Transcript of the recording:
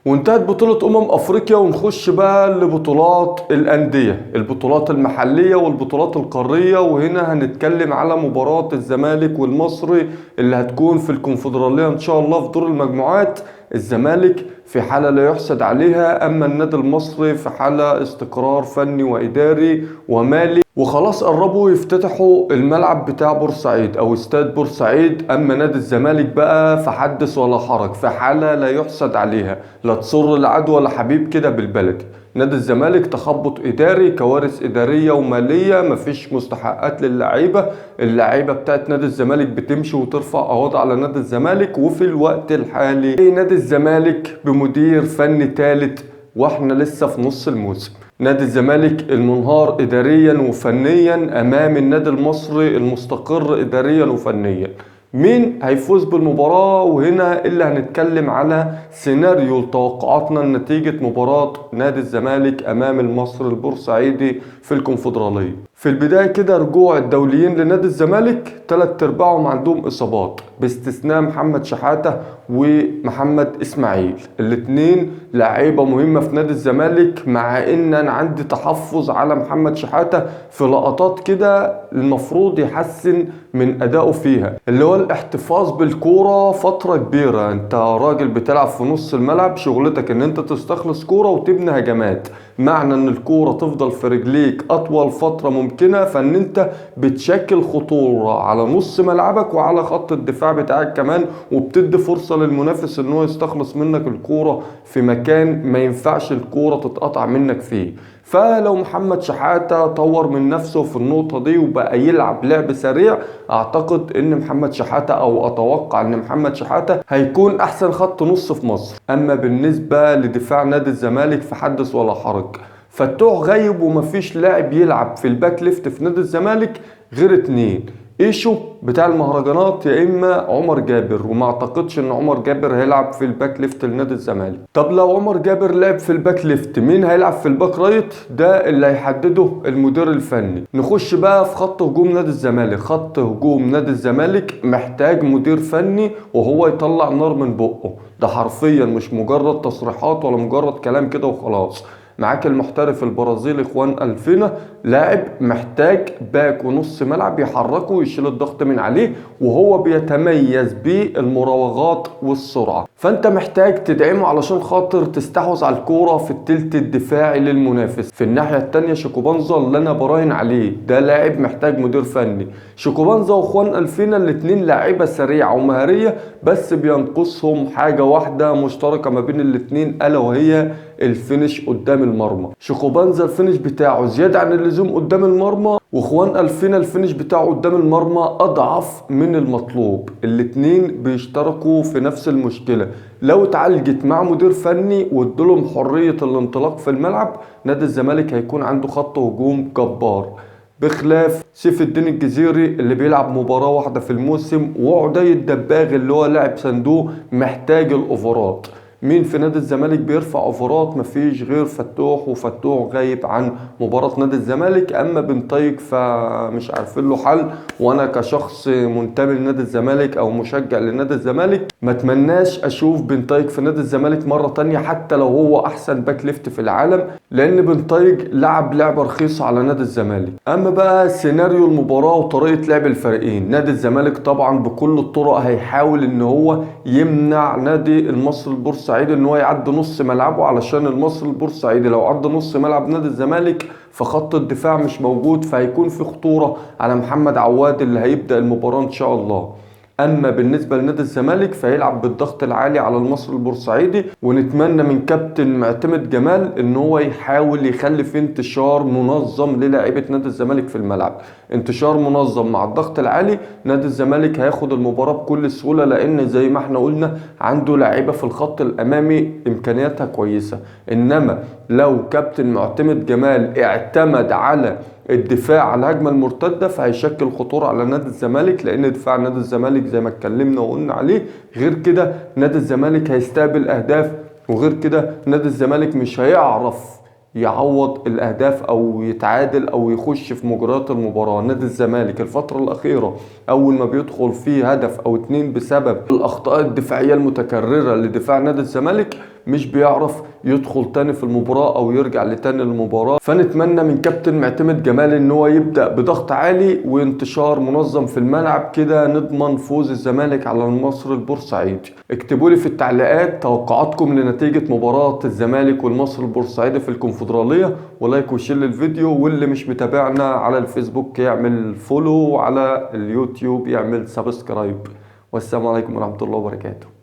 وانتهت بطولة افريقيا، ونخش بقى لبطولات الاندية، البطولات المحلية والبطولات القارية. وهنا هنتكلم على مباراة الزمالك والمصري اللي هتكون في الكونفدرالية ان شاء الله في دور المجموعات. الزمالك في حالة لا يحسد عليها، اما النادي المصري في حالة استقرار فني واداري ومالي، وخلاص قربوا يفتتحوا الملعب بتاع بورسعيد او استاد بورسعيد. اما نادي الزمالك بقى فحدث ولا حرج، في حالة لا يحسد عليها، لا تصر العدو ولا حبيب كده بالبلدي. نادي الزمالك تخبط اداري، كوارث اداريه وماليه، مفيش مستحقات للعيبه. اللعيبه بتاعت نادي الزمالك بتمشي وترفع قواضي على نادي الزمالك. وفي الوقت الحالي نادي الزمالك بمدير فني ثالث واحنا لسه في نص الموسم. نادي الزمالك المنهار اداريا وفنيا امام النادي المصري المستقر اداريا وفنيا. مين هيفوز بالمباراة؟ وهنا اللي هنتكلم على سيناريو توقعاتنا لنتيجة مباراة نادي الزمالك أمام المصري البورسعيدي في الكونفدرالية. في البداية كده رجوع الدوليين لنادي الزمالك 3/4 عندهم إصابات باستثناء محمد شحاتة ومحمد إسماعيل، الاتنين لعيبة مهمة في نادي الزمالك. مع إن أنا عندي تحفظ على محمد شحاتة في لقطات كده المفروض يحسن من أدائه فيها، اللي هو الاحتفاظ بالكورة فترة كبيرة. انت راجل بتلعب في نص الملعب، شغلتك ان انت تستخلص كورة وتبني هجمات. معنى ان الكورة تفضل في رجليك اطول فترة ممكنة، فان انت بتشكل خطورة على نص ملعبك وعلى خط الدفاع بتاعك كمان، وبتدي فرصة للمنافس ان هو يستخلص منك الكورة في مكان ما ينفعش الكورة تتقطع منك فيه. فلو محمد شحاتة طور من نفسه في النقطة دي وبقى يلعب لعب سريع، اعتقد ان محمد شحاتة او اتوقع ان محمد شحاتة هيكون احسن خط نص في مصر. اما بالنسبة لدفاع نادي الزمالك فحدث ولا حرج، فتوح غايب ومفيش لاعب يلعب في الباك ليفت في نادي الزمالك غير اتنين، ايشو بتاع المهرجانات يا اما عمر جابر. وما اعتقدش ان عمر جابر هيلعب في الباك ليفت لنادي الزمالك. طب لو عمر جابر لعب في الباك ليفت، مين هيلعب في الباك رايت؟ ده اللي هيحدده المدير الفني. نخش بقى في خط هجوم نادي الزمالك. خط هجوم نادي الزمالك محتاج مدير فني وهو يطلع نار من بقه، ده حرفيا مش مجرد تصريحات ولا مجرد كلام كده وخلاص. معاك المحترف البرازيلي خوان الفينا، لاعب محتاج باك ونص ملعب يحركه ويشيل الضغط من عليه، وهو بيتميز بالمراوغات والسرعة. فانت محتاج تدعمه علشان خاطر تستحوذ على الكورة في التلت الدفاعي للمنافس. في الناحية التانية شيكوبانزا اللي انا براهن عليه، ده لاعب محتاج مدير فني. شيكوبانزا وخوان الفينا الاتنين لاعيبة سريعة ومهارية، بس بينقصهم حاجة واحدة مشتركة ما بين الاتنين، الا وهي الفينش قدام المرمى. شيكوبانزا الفينش بتاعه زيادة عن اللزوم قدام المرمى، وخوان الفينا الفينش بتاعه قدام المرمى اضعف من المطلوب. الاتنين بيشتركوا في نفس المشكلة. لو اتعالجت مع مدير فني وادولهم حرية الانطلاق في الملعب، نادي الزمالك هيكون عنده خط هجوم جبار، بخلاف سيف الدين الجزيري اللي بيلعب مباراة واحدة في الموسم، وعدي الدباغ اللي هو لاعب صندوق محتاج الاوفرات. مين في نادي الزمالك بيرفع اوفرات؟ مفيش غير فتوح، وفتوح غايب عن مباراة نادي الزمالك. اما بنطيق فمش عارفين له حل. وانا كشخص منتمي لنادي الزمالك او مشجع لنادي الزمالك ما اتمناش اشوف بنطيق في نادي الزمالك مرة تانية حتى لو هو احسن باك ليفت في العالم، لان بنطيق لعب لعبة رخيصة على نادي الزمالك. اما بقى سيناريو المباراة وطريقة لعب الفريقين، نادي الزمالك طبعا بكل الطرق هيحاول ان هو يمنع نادي المصري البورسعيدي ان هو يعدي نص ملعبه، علشان المصري البورسعيدي لو عدى نص ملعب نادي الزمالك فخط الدفاع مش موجود، فهيكون في خطورة على محمد عواد اللي هيبدأ المباراة ان شاء الله. اما بالنسبه لنادي الزمالك فهيلعب بالضغط العالي على المصري البورسعيدي، ونتمنى من كابتن معتمد جمال ان هو يحاول يخلي في انتشار منظم للاعيبه نادي الزمالك في الملعب. انتشار منظم مع الضغط العالي، نادي الزمالك هياخد المباراه بكل سهوله، لان زي ما احنا قلنا عنده لاعيبه في الخط الامامي امكانياتها كويسه. انما لو كابتن معتمد جمال اعتمد على الدفاع على الهجمه المرتده فهيشكل خطوره على نادي الزمالك، لان دفاع نادي الزمالك زي ما اتكلمنا وقلنا عليه. غير كده نادي الزمالك هيستقبل اهداف، وغير كده نادي الزمالك مش هيعرف يعوض الاهداف او يتعادل او يخش في مجريات المباراه. نادي الزمالك الفتره الاخيره اول ما بيدخل فيه هدف او اتنين بسبب الاخطاء الدفاعيه المتكرره لدفاع نادي الزمالك مش بيعرف يدخل تاني في المباراة او يرجع لتاني المباراة. فنتمنى من كابتن معتمد جمال ان هو يبدأ بضغط عالي وانتشار منظم في الملعب، كده نضمن فوز الزمالك على المصري البورسعيدي. اكتبوا لي في التعليقات توقعاتكم لنتيجة مباراة الزمالك والمصري البورسعيدي في الكونفدرالية، ولايك وشير للفيديو، واللي مش متابعنا على الفيسبوك يعمل فولو، وعلى اليوتيوب يعمل سبسكرايب. والسلام عليكم ورحمة الله وبركاته.